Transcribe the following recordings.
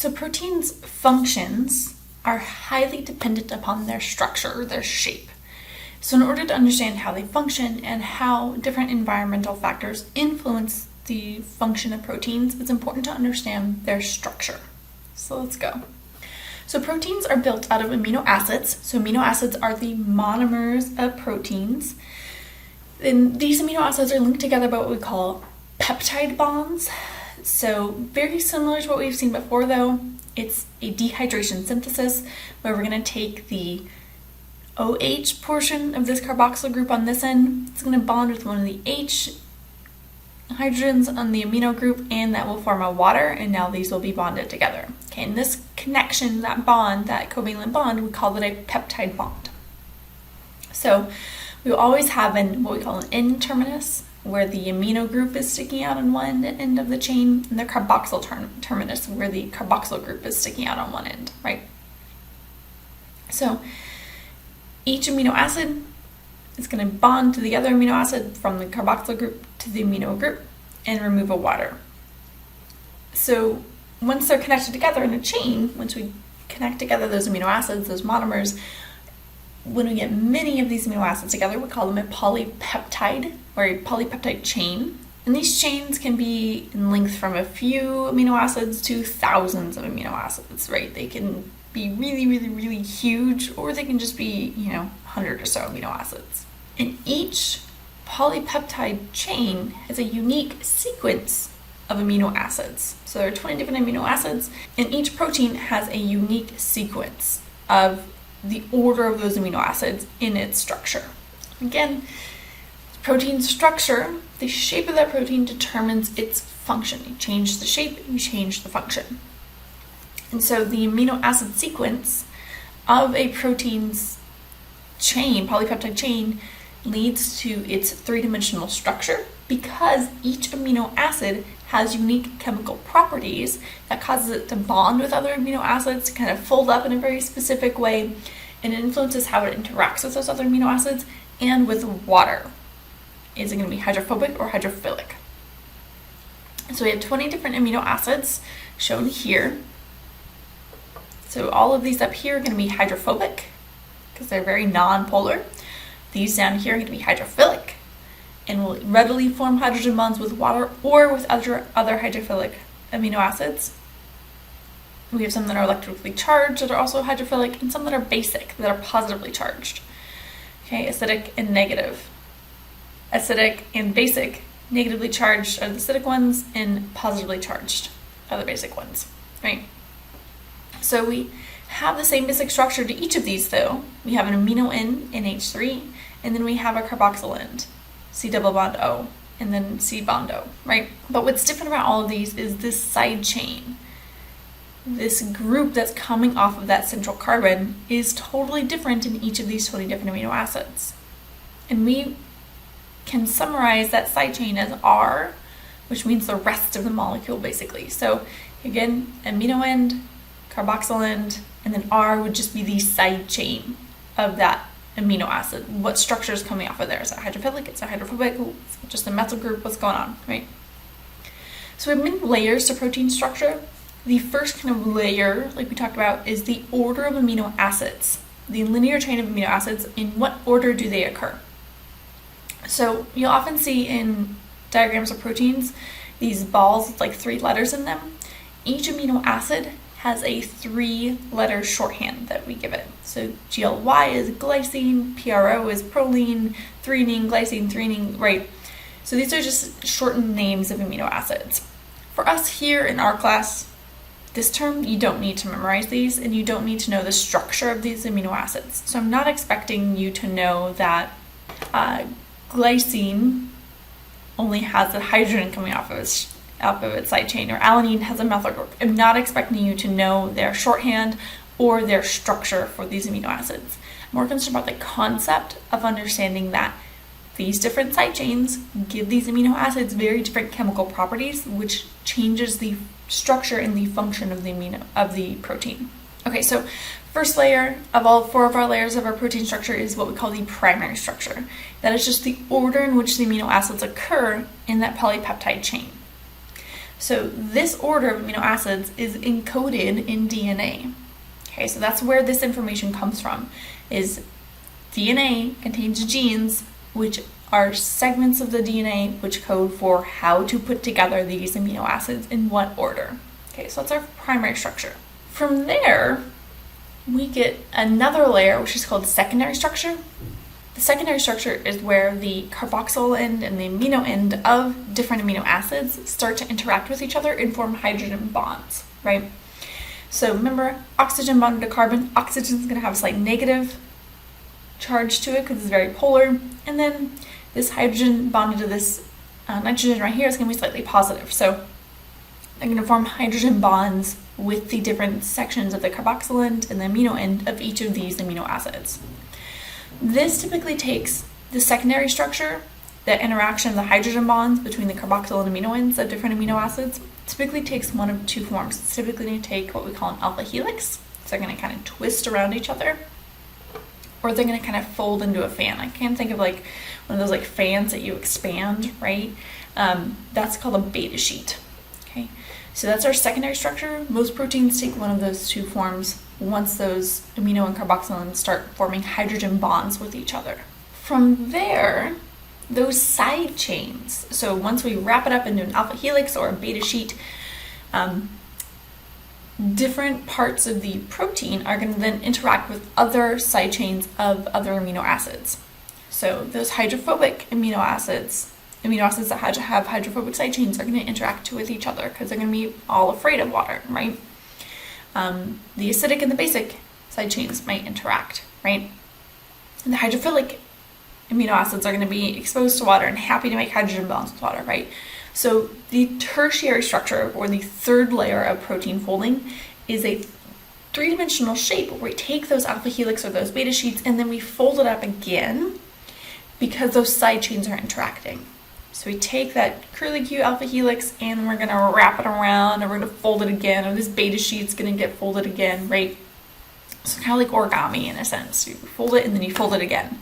So proteins' functions are highly dependent upon their structure, their shape. So in order to understand how they function and how different environmental factors influence the function of proteins, it's important to understand their structure. So let's go. So proteins are built out of amino acids. So amino acids are the monomers of proteins. And these amino acids are linked together by what we call peptide bonds. So very similar to what we've seen before though, it's a dehydration synthesis where we're going to take the OH portion of this carboxyl group on this end. It's going to bond with one of the H hydrogens on the amino group, and that will form a water, and now these will be bonded together. Okay, and this connection, that bond, that covalent bond, we call it a peptide bond. So we will always have what we call an N-terminus, where the amino group is sticking out on one end of the chain, and the carboxyl terminus, where the carboxyl group is sticking out on one end, right? So each amino acid is going to bond to the other amino acid from the carboxyl group to the amino group and remove a water. So once they're connected together in a chain, once we connect together those amino acids, those monomers, when we get many of these amino acids together, we call them a polypeptide or a polypeptide chain. And these chains can be in length from a few amino acids to thousands of amino acids, right? They can be really, really, really huge, or they can just be, 100 or so amino acids. And each polypeptide chain has a unique sequence of amino acids. So there are 20 different amino acids, and each protein has a unique sequence of the order of those amino acids in its structure. Again, protein structure, the shape of that protein determines its function. You change the shape, you change the function. And so the amino acid sequence of a protein's chain, polypeptide chain, leads to its three-dimensional structure because each amino acid has unique chemical properties that causes it to bond with other amino acids, to kind of fold up in a very specific way, and it influences how it interacts with those other amino acids and with water. Is it going to be hydrophobic or hydrophilic? So we have 20 different amino acids shown here. So all of these up here are going to be hydrophobic because they're very non-polar. These down here are going to be hydrophilic and will readily form hydrogen bonds with water or with other hydrophilic amino acids. We have some that are electrically charged that are also hydrophilic, and some that are basic, that are positively charged. Okay, acidic and negative. Acidic and basic, negatively charged are the acidic ones, and positively charged are the basic ones, right? So we have the same basic structure to each of these though. We have an amino end, NH3, and then we have a carboxyl end, C double bond O, and then C bond O, right? But what's different about all of these is this side chain. This group that's coming off of that central carbon is totally different in each of these 20 different amino acids. And we can summarize that side chain as R, which means the rest of the molecule basically. So again, amino end, carboxyl end, and then R would just be the side chain of that amino acid. What structure is coming off of there? Is it hydrophilic? Is it hydrophobic? Is it just a methyl group? What's going on, right? So we have many layers to protein structure. The first kind of layer, like we talked about, is the order of amino acids. The linear chain of amino acids, in what order do they occur? So you'll often see in diagrams of proteins these balls with like 3 letters in them. Each amino acid has a 3-letter shorthand that we give it. So GLY is glycine, PRO is proline, threonine, glycine, threonine, right? So these are just shortened names of amino acids. For us here in our class, this term, you don't need to memorize these, and you don't need to know the structure of these amino acids. So I'm not expecting you to know that glycine only has a hydrogen coming off of its side chain, or alanine has a methyl group. I'm not expecting you to know their shorthand or their structure for these amino acids. I'm more concerned about the concept of understanding that these different side chains give these amino acids very different chemical properties, which changes the structure and the function of the protein. Okay, so first layer of all 4 of our layers of our protein structure is what we call the primary structure. That is just the order in which the amino acids occur in that polypeptide chain. So this order of amino acids is encoded in DNA. Okay, so that's where this information comes from, is DNA contains genes, which are segments of the DNA which code for how to put together these amino acids in what order. Okay, so that's our primary structure. From there, we get another layer, which is called secondary structure. The secondary structure is where the carboxyl end and the amino end of different amino acids start to interact with each other and form hydrogen bonds, right? So remember, oxygen bonded to carbon, oxygen is going to have a slight negative charge to it because it's very polar, and then this hydrogen bonded to this nitrogen right here is going to be slightly positive. So they're going to form hydrogen bonds with the different sections of the carboxyl end and the amino end of each of these amino acids. This typically takes the secondary structure, the interaction of the hydrogen bonds between the carboxyl and amino ends of different amino acids, typically takes one of two forms. It's typically going to take what we call an alpha helix, so they're going to kind of twist around each other, or they're going to kind of fold into a fan. I can think of like one of those like fans that you expand, right? That's called a beta sheet. Okay, so that's our secondary structure. Most proteins take one of those two forms once those amino and carboxyl ends start forming hydrogen bonds with each other. From there, those side chains, so once we wrap it up into an alpha helix or a beta sheet, different parts of the protein are going to then interact with other side chains of other amino acids. So those hydrophobic amino acids that have hydrophobic side chains are going to interact with each other because they're going to be all afraid of water, right? The acidic and the basic side chains might interact, right? And the hydrophilic amino acids are going to be exposed to water and happy to make hydrogen bonds with water, right? So the tertiary structure, or the third layer of protein folding, is a three-dimensional shape where we take those alpha helix or those beta sheets and then we fold it up again because those side chains are interacting. So we take that curlicue alpha helix and we're going to wrap it around, and we're going to fold it again, or this beta sheet's going to get folded again, right? So kind of like origami in a sense. You fold it and then you fold it again.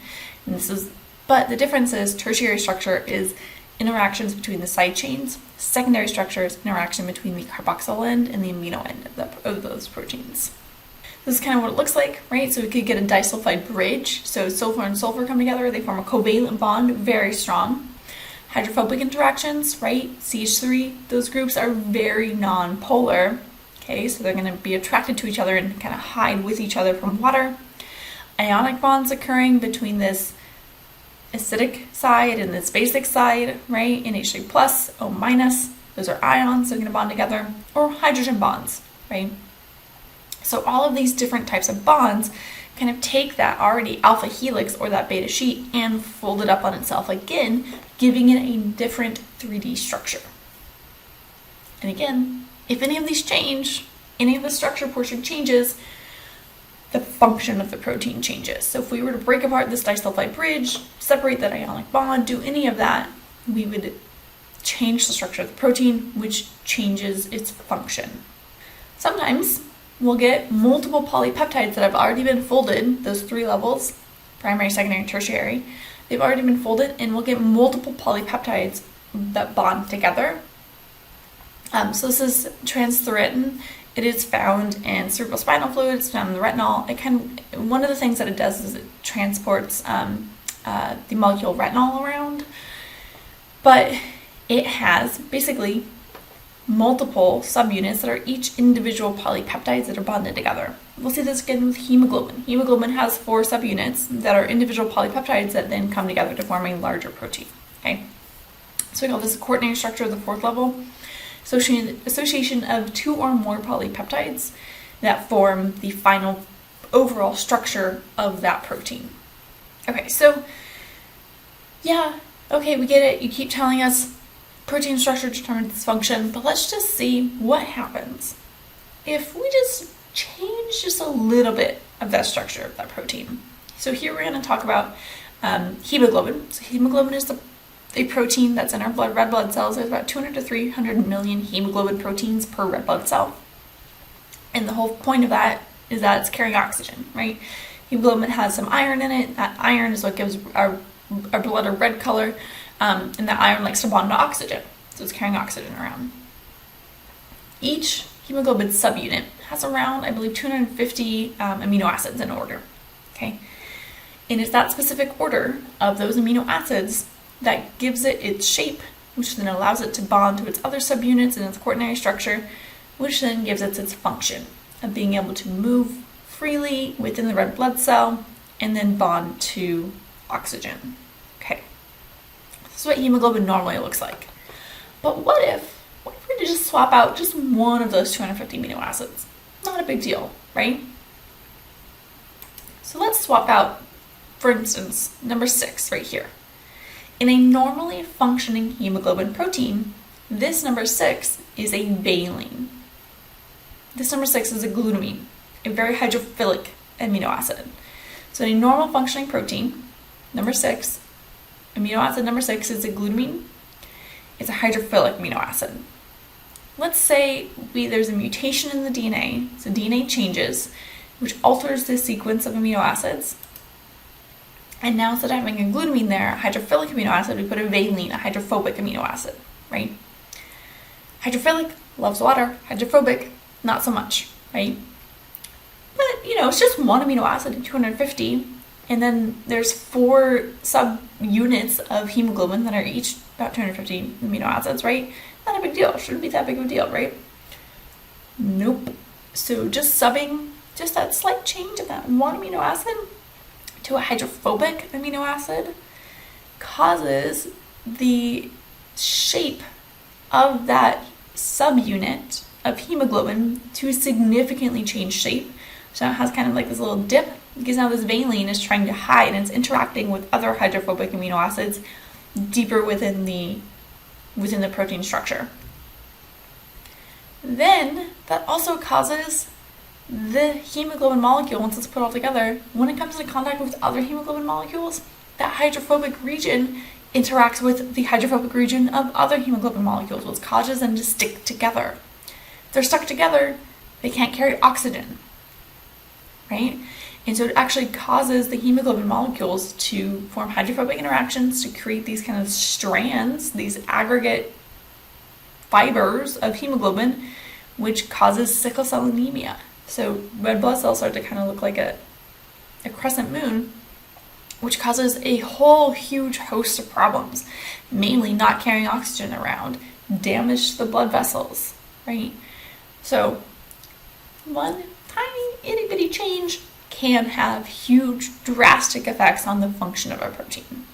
But the difference is tertiary structure is interactions between the side chains. Secondary structure is interaction between the carboxyl end and the amino end of those proteins. This is kind of what it looks like, right? So we could get a disulfide bridge. So sulfur and sulfur come together, they form a covalent bond, very strong. Hydrophobic interactions, right? CH3, those groups are very non-polar. Okay, so they're going to be attracted to each other and kind of hide with each other from water. Ionic bonds occurring between this acidic side and this basic side, right? NH3 plus, O minus, those are ions, they're going to bond together, or hydrogen bonds, right? So all of these different types of bonds kind of take that already alpha helix or that beta sheet and fold it up on itself again, giving it a different 3D structure. And again, if any of these change, any of the structure portion changes, the function of the protein changes. So if we were to break apart this disulfide bridge, separate that ionic bond, do any of that, we would change the structure of the protein, which changes its function. Sometimes we'll get multiple polypeptides that have already been folded, those three levels, primary, secondary, and tertiary, they've already been folded, and we'll get multiple polypeptides that bond together. So this is transthyretin. It is found in cerebrospinal fluid, it's found in the retinol. One of the things that it does is it transports the molecule retinol around, but it has basically multiple subunits that are each individual polypeptides that are bonded together. We'll see this again with hemoglobin. Hemoglobin has 4 subunits that are individual polypeptides that then come together to form a larger protein. Okay, so we call this a coordinating structure of the 4th level. Association of 2 or more polypeptides that form the final overall structure of that protein. Okay, so yeah, okay, we get it. You keep telling us protein structure determines its function, but let's just see what happens if we just change just a little bit of that structure of that protein. So here we're going to talk about hemoglobin. So hemoglobin is a protein that's in our blood, red blood cells. There's about 200 to 300 million hemoglobin proteins per red blood cell. And the whole point of that is that it's carrying oxygen, right? Hemoglobin has some iron in it. That iron is what gives our blood a red color. And that iron likes to bond to oxygen. So it's carrying oxygen around. Each hemoglobin subunit has around, I believe, 250 amino acids in order, okay? And it's that specific order of those amino acids that gives it its shape, which then allows it to bond to its other subunits in its quaternary structure, which then gives it its function of being able to move freely within the red blood cell and then bond to oxygen. Okay, this is what hemoglobin normally looks like. But what if we were to just swap out just one of those 250 amino acids? Not a big deal, right? So let's swap out, for instance, number 6 right here. In a normally functioning hemoglobin protein, this number 6 is a valine. This number 6 is a glutamine, a very hydrophilic amino acid. So in a normal functioning protein, number 6, amino acid number 6 is a glutamine. It's a hydrophilic amino acid. Let's say there's a mutation in the DNA, so DNA changes, which alters the sequence of amino acids. And now instead of having a glutamine there, a hydrophilic amino acid, we put a valine, a hydrophobic amino acid, right? Hydrophilic, loves water. Hydrophobic, not so much, right? But, it's just one amino acid in 250. And then there's 4 subunits of hemoglobin that are each about 250 amino acids, right? Not a big deal. Shouldn't be that big of a deal, right? Nope. So just subbing, just that slight change of that one amino acid to a hydrophobic amino acid causes the shape of that subunit of hemoglobin to significantly change shape. So it has kind of like this little dip because now this valine is trying to hide and it's interacting with other hydrophobic amino acids deeper within the protein structure. Then that also causes the hemoglobin molecule, once it's put all together, when it comes into contact with other hemoglobin molecules, that hydrophobic region interacts with the hydrophobic region of other hemoglobin molecules, which causes them to stick together. If they're stuck together, they can't carry oxygen, right? And so it actually causes the hemoglobin molecules to form hydrophobic interactions to create these kind of strands, these aggregate fibers of hemoglobin, which causes sickle cell anemia. So red blood cells start to kind of look like a crescent moon, which causes a whole huge host of problems, mainly not carrying oxygen around, damage to the blood vessels, right? So one tiny itty bitty change can have huge drastic effects on the function of our protein.